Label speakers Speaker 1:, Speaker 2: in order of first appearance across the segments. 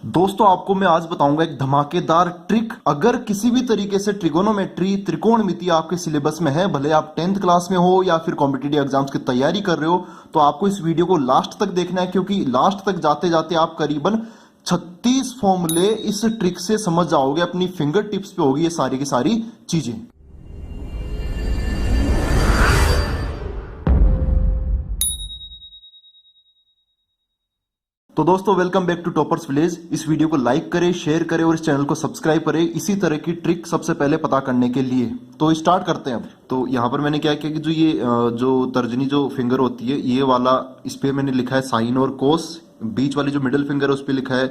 Speaker 1: दोस्तों आपको मैं आज बताऊंगा एक धमाकेदार ट्रिक। अगर किसी भी तरीके से ट्रिगोनोमेट्री त्रिकोणमिति आपके सिलेबस में है, भले आप 10th क्लास में हो या फिर कॉम्पिटिटिव एग्जाम्स की तैयारी कर रहे हो, तो आपको इस वीडियो को लास्ट तक देखना है, क्योंकि लास्ट तक जाते जाते आप करीबन 36 फॉर्मूले इस ट्रिक से समझ जाओगे। अपनी फिंगर टिप्स पे होगी ये सारी की सारी चीजें। तो दोस्तों welcome back to toppers village. इस वीडियो को लाइक करें, शेयर करें और इस चैनल को सब्सक्राइब करें इसी तरह की ट्रिक सबसे पहले पता करने के लिए। तो स्टार्ट करते हैं अब। तो यहाँ पर मैंने क्या किया कि जो तर्जनी जो फिंगर होती है ये वाला, इस पे मैंने लिखा है साइन और कोस। बीच वाली जो मिडिल फिंगर है उस पर लिखा है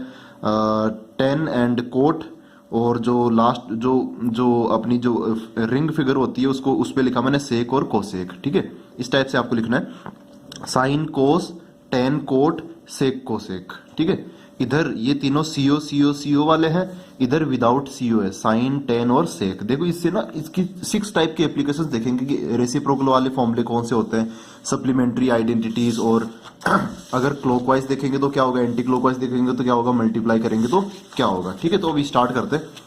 Speaker 1: टेन एंड कोट। और जो लास्ट जो अपनी जो रिंग फिगर होती है उसको उस पर लिखा मैंने सेक और कोसेक। ठीक है, इस टाइप से आपको लिखना है sine cos tan cot sec cosec. ठीक है, इधर ये तीनों सीओ सीओ सीओ वाले हैं, इधर विदाउट सीओ है साइन टेन और सेक। देखो इससे ना इसकी 6 टाइप के एप्लीकेशंस देखेंगे कि रेसिप्रोकल वाले फॉर्मूले कौन से होते हैं, सप्लीमेंट्री आइडेंटिटीज। और अगर क्लॉकवाइज देखेंगे तो क्या होगा, एंटी क्लॉकवाइज देखेंगे तो क्या होगा, मल्टीप्लाई करेंगे तो क्या होगा। ठीक है, तो अभी स्टार्ट करते हैं।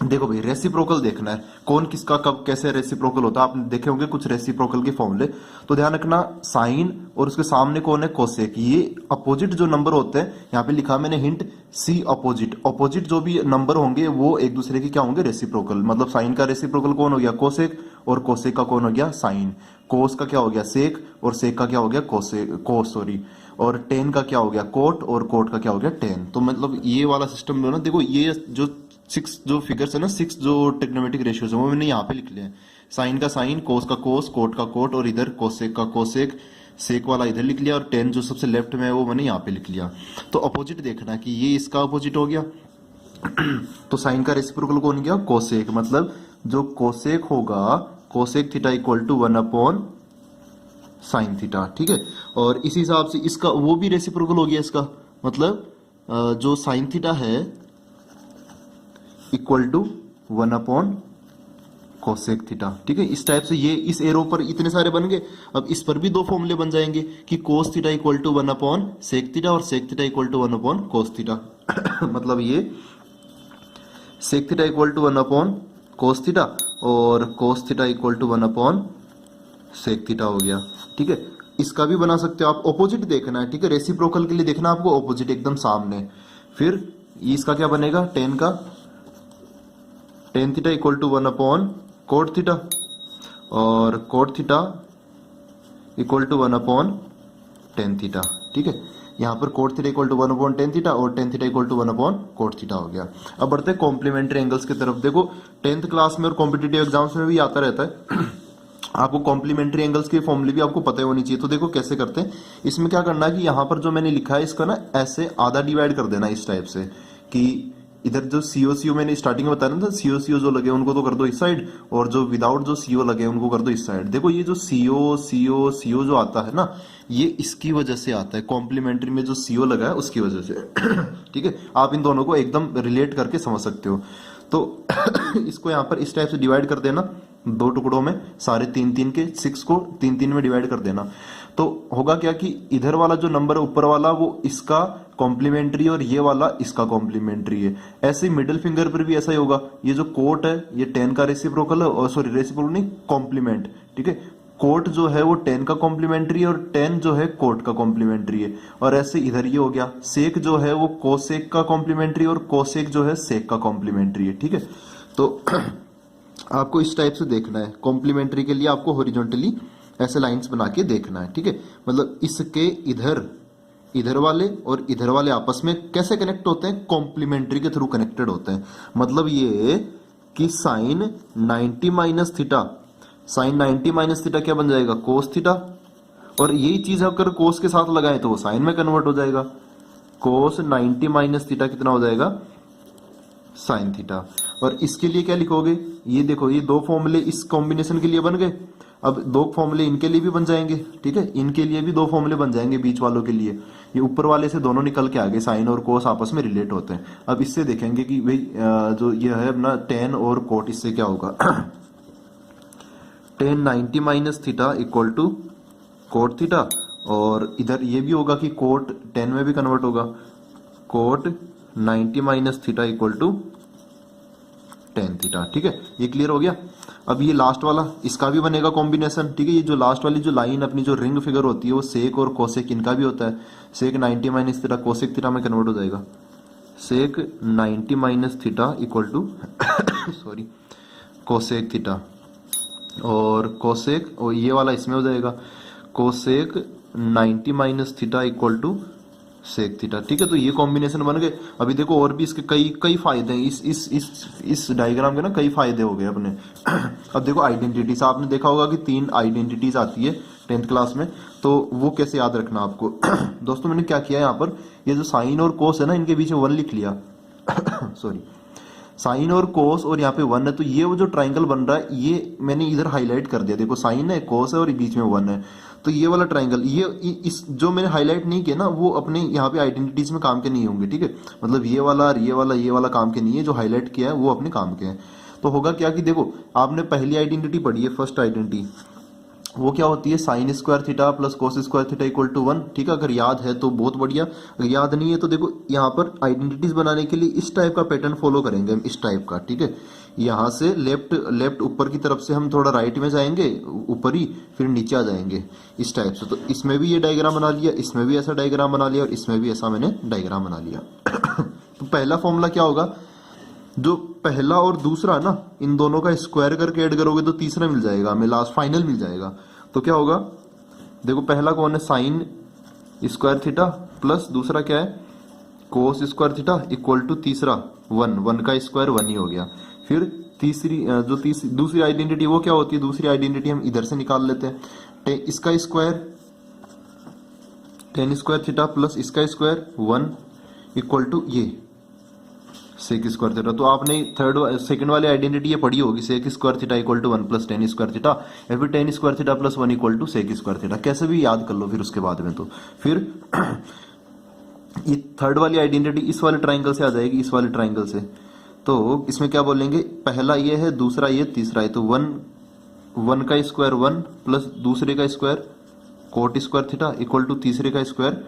Speaker 1: देखो भाई, रेसिप्रोकल देखना है कौन किसका कब कैसे रेसिप्रोकल होता है। आपने देखे होंगे कुछ रेसिप्रोकल के फॉर्मूले, तो ध्यान रखना साइन और उसके सामने कौन है, कोसेक। ये अपोजिट जो नंबर होते हैं, यहाँ पे लिखा मैंने हिंट सी अपोजिट। अपोजिट जो भी नंबर होंगे वो एक दूसरे के क्या होंगे, रेसिप्रोकल। मतलब साइन का रेसिप्रोकल कौन हो गया, कोसेक, और कोसेक का कौन हो गया, साइन। कोस का क्या हो गया, सेक, और सेक का क्या हो गया, कोस सॉरी। और टेन का क्या हो गया, कोट, और कोट का क्या हो गया, टेन। तो मतलब ये वाला सिस्टम जो ना, देखो ये जो 6 जो फिगर्स है ना, 6 जो ट्रिग्नोमेट्रिक रेशियोज है वो मैंने यहाँ पे लिख लिया है। साइन का साइन, कोस का कोस, कोट का कोट, और इधर कोसेक का कोसेक, सेक वाला इधर लिख लिया, और 10 जो सबसे लेफ्ट में है वो मैंने यहाँ पे लिख लिया। तो अपोजिट देखना कि ये इसका अपोजिट हो गया। तो साइन का रेसिप्रोकल कौन गया, कोसेक। मतलब जो कोसेक होगा, cosec theta equal to 1 upon sine theta. ठीक है, और इस हिसाब से इसका वो भी रेसिप्रोकल हो गया इसका। मतलब जो साइन थीटा है equal to 1 upon cosec theta. ठीक है, इस टाइप से ये इस एरो पर इतने सारे बन गए। अब इस पर भी 2 फॉर्मूले बन जाएंगे कि cos theta equal to 1 upon sec theta, और sec theta equal to 1 upon cos theta. मतलब ये sec theta equal to 1 upon cos theta, और cos theta equal to 1 upon sec theta हो गया। ठीक है, इसका भी बना सकते हो आप। ऑपोजिट देखना है, ठीक है, रेसिप्रोकल के लिए देखना आपको ऑपोजिट एकदम सामने। फिर इसका क्या बनेगा, टेन का tan theta equal to 1 upon cot theta, और cot theta equal to 1 upon tan theta. ठीक है, यहाँ पर cot theta equal to 1 upon tan theta, और tan theta equal to 1 upon cot theta हो गया। अब बढ़ते हैं कॉम्प्लीमेंट्री एंगल्स की तरफ। देखो 10th क्लास में और कॉम्पिटिटिव एग्जाम्स में भी आता रहता है। आपको कॉम्प्लीमेंट्री एंगल्स के फॉर्मूले भी आपको पता होनी चाहिए। तो देखो कैसे करते हैं। इसमें क्या करना है कि यहाँ पर जो मैंने लिखा है इसका ना ऐसे आधा डिवाइड कर देना इस टाइप से, कि इधर जो सीओ सीओ मैंने स्टार्टिंग में बताया ना था, सीओ सीओ जो लगे उनको तो कर दो इस साइड, और जो विदाउट जो सीओ लगे उनको कर दो इस साइड। देखो ये जो सीओ सीओ सीओ जो आता है ना, ये इसकी वजह से आता है, कॉम्प्लीमेंट्री में जो सीओ लगा है उसकी वजह से। ठीक है, आप इन दोनों को एकदम रिलेट करके समझ सकते हो। तो इसको यहाँ पर इस टाइप से डिवाइड कर देना 2 टुकड़ों में, सारे 3-3 के 6 को 3-3 में डिवाइड कर देना। तो होगा क्या कि इधर वाला जो नंबर है ऊपर वाला वो इसका कॉम्प्लीमेंट्री, और ये वाला इसका कॉम्प्लीमेंट्री है। ऐसे ही मिडिल फिंगर पर भी ऐसा ही होगा। ये जो कोट है ये 10 का रेसिप्रोकल है, और सॉरी रेसिप्रोकल नहीं, कॉम्प्लीमेंट। ठीक है, कोट जो है वो 10 का कॉम्प्लीमेंट्री है, और 10 जो है कोट का कॉम्प्लीमेंट्री है। और ऐसे इधर ये हो गया, सेक जो है वो कोसेक का कॉम्प्लीमेंट्री, और कोसेक जो है सेक का कॉम्प्लीमेंट्री है। ठीक है, तो आपको इस टाइप से देखना है। कॉम्प्लीमेंट्री के लिए आपको हॉरिजॉन्टली ऐसे लाइंस बना के देखना है। ठीक है, मतलब इसके इधर वाले और इधर वाले आपस में कैसे कनेक्ट होते हैं, कॉम्प्लीमेंट्री के थ्रू कनेक्टेड होते हैं। मतलब ये कि sine 90 minus theta, sine 90 minus theta क्या बन जाएगा, कोस थीटा। और यही चीज अगर कोस के साथ लगाए तो वो साइन में कन्वर्ट हो जाएगा। कोस 90 माइनस थीटा कितना हो जाएगा, साइन थीटा। और इसके लिए क्या लिखोगे, ये देखो ये 2 फॉर्मूले इस कॉम्बिनेशन के लिए बन गए। अब 2 फॉर्मूले इनके लिए भी बन जाएंगे। ठीक है, इनके लिए भी 2 फॉर्मूले बन जाएंगे बीच वालों के लिए। ये ऊपर वाले से दोनों निकल के आगे साइन और कोस आपस में रिलेट होते हैं। अब इससे देखेंगे कि भाई जो ये है अपना 10 और कोट, इससे क्या होगा। 10 90 minus theta equal to cot theta, और इधर ये भी होगा कि कोट 10 में भी कन्वर्ट होगा, cot 90 minus theta equal to tan theta. ठीक है, ये क्लियर हो गया। अब ये लास्ट वाला इसका भी बनेगा कॉम्बिनेशन। ठीक है, ये जो लास्ट वाली जो लाइन अपनी जो रिंग फिगर होती है वो सेक और कोसेक इनका भी होता है। Sec 90 minus theta cosec theta में कन्वर्ट हो जाएगा। Sec 90 minus theta equal to sorry cosec theta, और कोसेक और ये वाला इसमें हो जाएगा cosec 90 minus theta equal to sec theta. ठीक है, तो ये कॉम्बिनेशन बन गए। अभी देखो और भी इसके कई कई फायदे हैं। इस डायग्राम के ना कई फायदे हो गए अपने। अब देखो आइडेंटिटीज, आपने देखा होगा कि 3 आइडेंटिटीज आती है 10th क्लास में, तो वो कैसे याद रखना आपको। दोस्तों मैंने क्या किया यहाँ पर, ये जो साइन और कोस है ना इनके बीच में 1 लिख लिया। सॉरी, साइन और कोस और यहाँ पे 1 है, तो ये वो जो ट्राइंगल बन रहा है ये मैंने इधर हाईलाइट कर दिया। देखो साइन है, कोस है और बीच में 1 है, तो ये वाला ट्राइंगल, ये इस जो मैंने हाईलाइट नहीं किया ना वो अपने यहाँ पे आइडेंटिटीज में काम के नहीं होंगे। ठीक है, मतलब ये वाला काम के नहीं है, जो हाईलाइट किया है वो अपने काम के हैं। तो होगा क्या कि देखो आपने पहली आइडेंटिटी पढ़ी है, फर्स्ट आइडेंटिटी, वो क्या होती है, sine square theta plus cos square theta equal to 1। ठीक है, अगर याद है तो बहुत बढ़िया, अगर याद नहीं है तो देखो यहाँ पर आइडेंटिटीज बनाने के लिए इस टाइप का पैटर्न फॉलो करेंगे हम, इस टाइप का। ठीक है, यहाँ से लेफ्ट ऊपर की तरफ से हम थोड़ा राइट में जाएंगे, ऊपर ही, फिर नीचे आ जाएंगे इस टाइप से। तो इसमें भी ये डायग्राम बना लिया, इसमें भी ऐसा डायग्राम बना लिया, और इसमें भी ऐसा मैंने डायग्राम बना लिया। तो पहला फॉर्मूला क्या होगा, जो पहला और दूसरा ना इन दोनों का स्क्वायर करके ऐड करोगे तो तीसरा मिल जाएगा हमें, लास्ट फाइनल मिल जाएगा। तो क्या होगा, देखो पहला कौन है, साइन स्क्वायर थीटा प्लस दूसरा क्या है, cos square theta equal to तीसरा 1 का स्क्वायर 1 ही हो गया। फिर दूसरी आइडेंटिटी वो क्या होती है, दूसरी आइडेंटिटी हम इधर से निकाल लेते हैं, इसका square ten square theta plus इसका स्क्वायर 1 इक्वल टू ये सेक स्क्वायर थीटा। तो आपने सेकंड वाली आइडेंटिटी ये पढ़ी होगी, sec square theta equal to 1 plus tan square theta, या फिर tan square theta plus 1 equal to sec square theta, कैसे भी याद कर लो फिर उसके बाद में। तो फिर ये थर्ड वाली आइडेंटिटी इस वाले ट्राइंगल से आ जाएगी, इस वाले ट्राइंगल से। तो इसमें क्या बोलेंगे, पहला ये है, दूसरा ये, तीसरा है, तो 1 का स्क्वायर 1 प्लस दूसरे का square cot square theta equal to तीसरे का स्क्वायर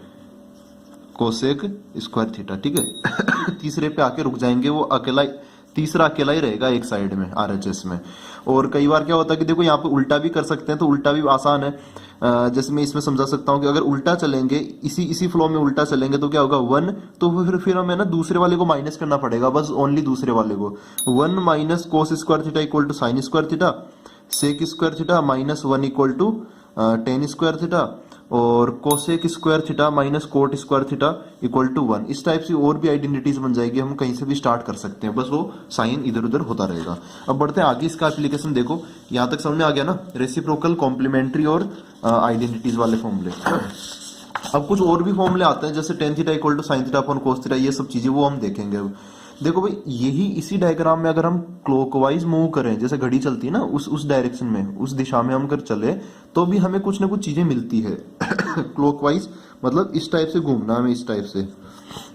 Speaker 1: कोसेक स्क्वायर थीटा। ठीक है, तीसरे पे आके रुक जाएंगे, वो तीसरा अकेला ही रहेगा एक साइड में आरएचएस में। और कई बार क्या होता है कि देखो यहाँ पे उल्टा भी कर सकते हैं, तो उल्टा भी आसान है। जैसे मैं इसमें समझा सकता हूँ कि अगर उल्टा चलेंगे, इसी फ्लो में उल्टा चलेंगे तो क्या होगा 1, तो फिर हमें ना दूसरे वाले को माइनस करना पड़ेगा, बस ओनली दूसरे वाले को। 1 minus cos square theta equal to sin square theta, sec square theta minus 1 equal to tan square theta, और cosec square theta minus cot square theta equal to 1। इस टाइप से और भी आइडेंटिटीज बन जाएगी, हम कहीं से भी स्टार्ट कर सकते हैं, बस वो साइन इधर उधर होता रहेगा। अब बढ़ते हैं आगे, इसका एप्लीकेशन देखो, यहां तक समझ में आ गया ना, रेसिप्रोकल, कॉम्प्लीमेंट्री और आइडेंटिटीज वाले फॉर्मूले। अब कुछ और भी फॉर्मूले आते हैं, जैसे tan theta equal to sine theta upon cos theta, ये सब चीजें वो हम देखेंगे। अब देखो भाई, यही इसी डायग्राम में अगर हम क्लॉकवाइज मूव करें, जैसे घड़ी चलती है ना, उस डायरेक्शन में, उस दिशा में हम अगर चले तो भी हमें कुछ ना कुछ चीजें मिलती है। क्लॉकवाइज मतलब इस टाइप से घूमना, हमें इस टाइप से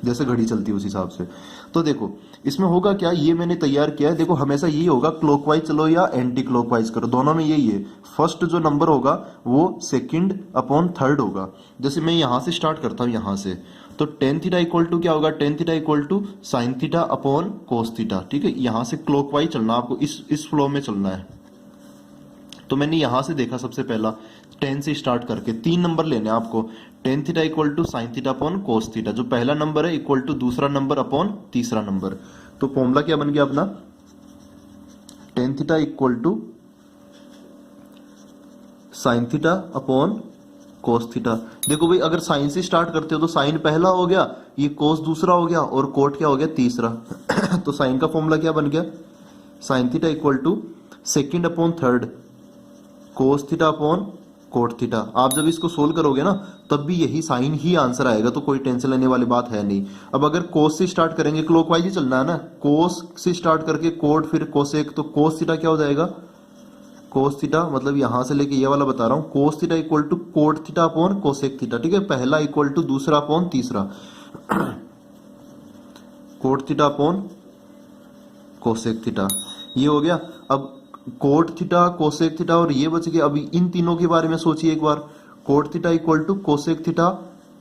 Speaker 1: जैसे घड़ी चलती है उस हिसाब से। तो देखो इसमें होगा क्या, ये मैंने तैयार किया है, देखो हमेशा यही होगा, क्लॉकवाइज चलो या एंटी क्लॉकवाइज करो, दोनों में यही है। फर्स्ट जो नंबर होगा वो सेकंड अपॉन थर्ड होगा। जैसे मैं यहां से स्टार्ट करता हूं, यहां से, तो टेन थीटा इक्वल टू क्या होगा, tan theta equal to sine theta upon cos theta. ठीक है, यहां से क्लॉकवाइज चलना, आपको इस फ्लो में चलना है। तो मैंने यहां से देखा सबसे पहला 10 से स्टार्ट करके 3 नंबर लेने हैं आपको, tan theta equal to sine theta upon cos theta, जो पहला नंबर है इक्वल टू दूसरा नंबर अपॉन तीसरा नंबर। तो फॉर्मूला क्या बन गया अपना, tan theta equal to sine theta upon cos theta. देखो भाई, अगर साइन से स्टार्ट करते हो तो साइन पहला हो गया, ये कोस दूसरा हो गया, और कोट क्या हो गया, तीसरा। तो साइन का फॉर्मूला क्या बन गया, sine theta equal to second upon third cos theta upon cot theta. आप जब इसको सोल्व करोगे ना तब भी यही साइन ही आंसर आएगा, तो कोई टेंशन लेने वाली बात है नहीं। अब अगर कोस से स्टार्ट करेंगे, क्लॉकवाइज ही चलना है ना, कोस से स्टार्ट करके कोट फिर कोसेक, तो कोस थीटा क्या हो जाएगा, कोस थीटा मतलब यहां से लेके ये वाला बता रहा हूं, cos theta equal to cot theta upon cosec theta. ठीक है, पहला इक्वल टू दूसरा अपॉन तीसरा, cot theta upon cosec theta, ये हो गया। अब कोट थीटा, कोसेक थीटा और ये बच गया। अभी इन तीनों के बारे में सोचिए एक बार, cot theta equal to cosec theta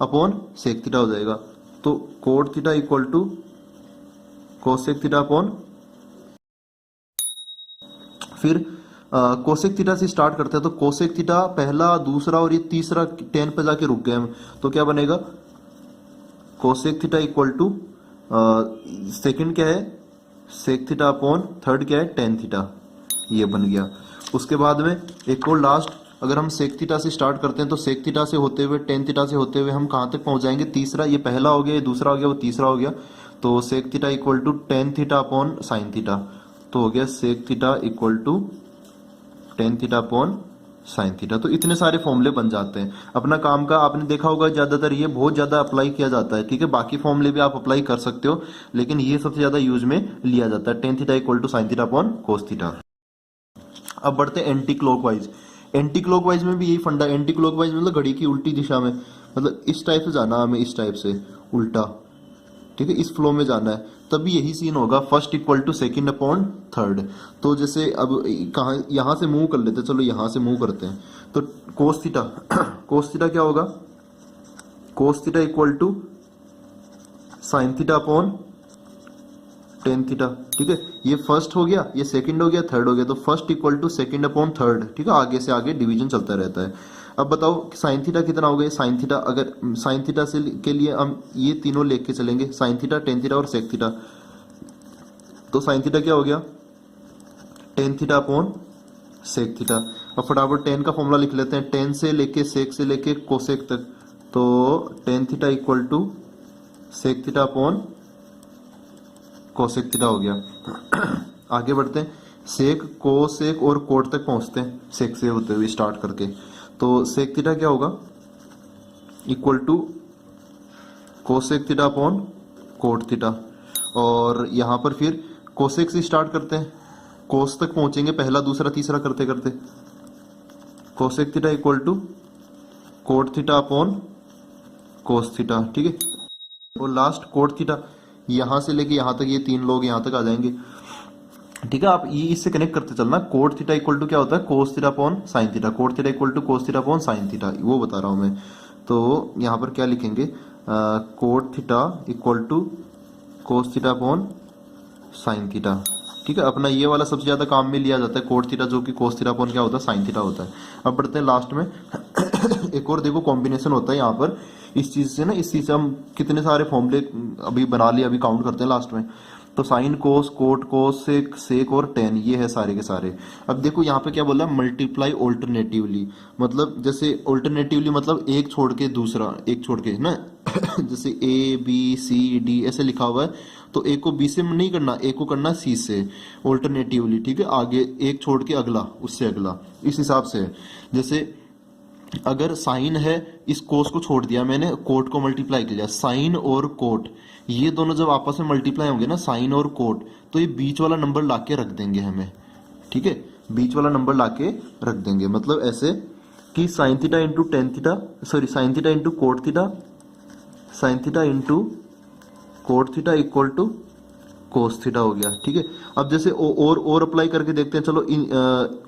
Speaker 1: upon sec theta हो जाएगा। तो cot theta equal to cosec theta upon, फिर कोसेक थीटा से स्टार्ट करते हैं तो कोसेक थीटा पहला, दूसरा और ये तीसरा टेन पे जाके रुक गए हम, तो क्या बनेगा cosec theta equal to second क्या है सेक थीटा अपॉन थर्ड क्या है टेन थीटा, ये बन गया। उसके बाद में एक और लास्ट, अगर हम सेक थीटा से स्टार्ट करते हैं तो सेक थीटा से होते हुए टेन थीटा से होते हुए हम कहां तक पहुंच जाएंगे, तीसरा, ये पहला हो गया, ये दूसरा हो गया, वो तीसरा हो गया, तो sec theta equal to tan theta upon sine theta, तो हो गया sec theta equal to tan theta upon sine theta. तो इतने सारे फॉर्मूले बन जाते हैं। अपना काम का आपने देखा होगा ज्यादातर ये बहुत ज्यादा अप्लाई किया जाता है, ठीक है, बाकी फॉर्मूले भी आप अप्लाई कर सकते हो, लेकिन ये सबसे ज्यादा यूज में लिया जाता है, tan theta equal to sine theta upon cos theta. अब बढ़ते हैं एंटी क्लॉकवाइज। एंटी क्लॉकवाइज में भी यही फंडा, एंटी क्लॉकवाइज मतलब घड़ी की उल्टी दिशा में, मतलब इस टाइप से जाना हमें, इस टाइप से उल्टा, ठीक है, इस फ्लो में जाना है, तभी यही सीन होगा, first equal to second upon third. तो जैसे अब कहा यहां से मूव कर लेते हैं, चलो यहां से मूव करते हैं, तो कोस थीटा कोस थीटा क्या होगा, cos theta equal to sine theta upon tan theta, ठीक है, ये फर्स्ट हो गया, ये सेकंड हो गया, थर्ड हो गया, तो first equal to second upon third, ठीक है, आगे से आगे डिवीजन चलता रहता है। अब बताओ साइन थीटा कितना हो गया, साइन थीटा, अगर साइन थीटा से के लिए हम ये तीनों लेके चलेंगे, साइन थीटा, टेन थीटा और सेक थीटा, तो साइन थीटा क्या हो गया tan theta upon sec theta. अब फटाफट टेन का फॉर्मूला लिख लेते हैं, टेन से लेके सेक से लेके कोसेक तक, तो tan theta equal to sec theta upon cosec theta हो गया। आगे बढ़ते हैं, सेक, कोसेक और कोट तक पहुंचते हैं, सेक से होते हुए स्टार्ट करके, तो सेक थीटा क्या होगा equal to cosec theta upon cot theta, और यहां पर फिर कोसेक से स्टार्ट करते हैं, कोस तक पहुंचेंगे, पहला दूसरा तीसरा करते करते, cosec theta equal to cot theta upon cos theta, ठीक है, और लास्ट कोट थीटा, यहां से लेके यहां तक, ये तीन लोग यहां तक आ जाएंगे, ठीक है। आप ये इससे कनेक्ट करते चलना, कोट थीटा इक्वल टू क्या होता है cos theta upon sine theta, cot theta equal to cos theta upon sine theta, वो बता रहा हूं मैं। तो यहां पर क्या लिखेंगे, cot theta equal to cos theta upon sine theta, ठीक है। अपना ये वाला सबसे ज्यादा काम में लिया जाता है, कोट थीटा, जो कि कोस थीटा अपॉन क्या होता है साइन थीटा होता है। अब बढ़ते हैं लास्ट में एक और देखो कॉम्बिनेशन होता है यहाँ पर इस चीज से ना, इस चीज से हम कितने सारे फॉर्मूले अभी बना लिए, अभी काउंट करते हैं लास्ट में। तो साइन, कोस, कोट, कोस, सेक और टेन, ये है सारे के सारे। अब देखो यहाँ पे क्या बोला है, मल्टीप्लाई ऑल्टरनेटिवली, मतलब जैसे ऑल्टरनेटिवली मतलब एक छोड़ के दूसरा, एक छोड़ के ना जैसे ए बी सी डी ऐसे लिखा हुआ है, तो ए को बी से नहीं करना, ए को करना सी से ऑल्टरनेटिवली, ठीक है, आगे एक छोड़ के अगला, उससे अगला, इस हिसाब से। जैसे अगर साइन है, इस कोस को छोड़ दिया मैंने, कोट को मल्टीप्लाई किया, साइन और कोट ये दोनों जब आपस में मल्टीप्लाई होंगे ना, साइन और कोट, तो ये बीच वाला नंबर लाके रख देंगे हमें, ठीक है, बीच वाला नंबर लाके रख देंगे, मतलब ऐसे कि sine theta into tan theta, sorry sine theta into cot theta, sine theta into cot theta equal to cos theta हो गया, ठीक है। अब जैसे और अप्लाई करके देखते हैं, चलो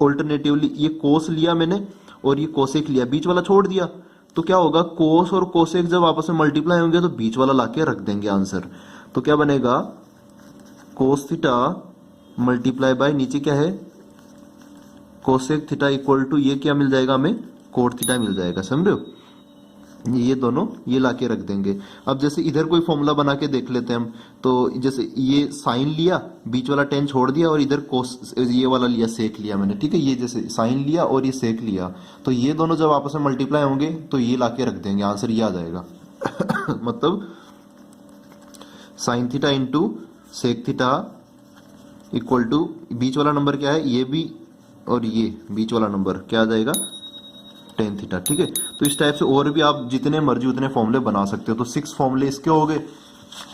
Speaker 1: ऑल्टरनेटिवली ये कोस लिया मैंने और ये कोसेक लिया, बीच वाला छोड़ दिया, तो क्या होगा, कोस और कोसेक जब आपस में मल्टीप्लाई होंगे तो बीच वाला लाके रख देंगे आंसर, तो क्या बनेगा कोस थीटा मल्टीप्लाई बाय नीचे क्या है कोसेक थीटा इक्वल टू ये क्या मिल जाएगा हमें, कोट थीटा मिल जाएगा, समझ रहे हो, ये दोनों ये लाके रख देंगे। अब जैसे इधर कोई फॉर्मूला बना के देख लेते हैं हम, तो जैसे ये साइन लिया, बीच वाला टेन छोड़ दिया, और इधर कोस ये वाला लिया, सेक लिया मैंने, ठीक है, ये जैसे साइन लिया और ये सेक लिया, तो ये दोनों जब आपस में मल्टीप्लाई होंगे तो ये लाके रख देंगे, आंसर ये आ जाएगा मतलब sin theta into sec theta equal to बीच वाला नंबर क्या है, ये भी और ये बीच वाला नंबर क्या आ जाएगा टेन थीटा, ठीक है। तो इस टाइप से और भी आप जितने मर्जी उतने फॉर्मूले बना सकते हो। तो 6 फॉर्मूले इसके हो गए,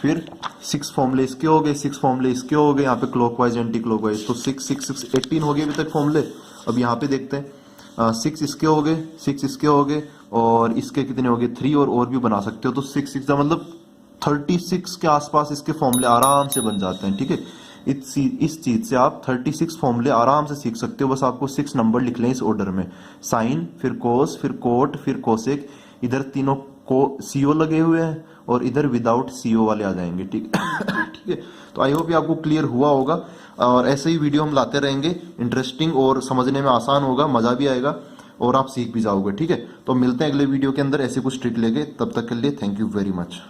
Speaker 1: फिर 6 फॉर्मूले इसके हो गए, 6 फॉर्मूले इसके हो गए, यहाँ पे क्लॉकवाइज एंटी क्लॉकवाइज, तो 6 6 6 18 हो गए अभी तक फॉर्मूले। अब यहाँ पे देखते हैं 6 इसके हो गए, 6 इसके हो गए, और इसके कितने हो गए 3, और भी बना सकते हो। तो 6 6 का मतलब 36 के आसपास इसके फॉर्मूले आराम से बन जाते हैं, ठीक है। इस चीज से आप 36 फॉर्मूले आराम से सीख सकते हो, बस आपको 6 नंबर लिख लें इस ऑर्डर में, साइन, फिर कोस, फिर कोट, फिर कोसेक, इधर तीनों को सीओ लगे हुए हैं और इधर विदाउट सीओ वाले आ जाएंगे, ठीक ठीक है। तो आई होप ये आपको क्लियर हुआ होगा, और ऐसे ही वीडियो हम लाते रहेंगे, इंटरेस्टिंग और समझने में आसान होगा, मजा भी आएगा और आप सीख भी जाओगे, ठीक है। तो मिलते हैं अगले वीडियो के अंदर ऐसे कुछ ट्रिक लेके, तब तक के लिए थैंक यू वेरी मच।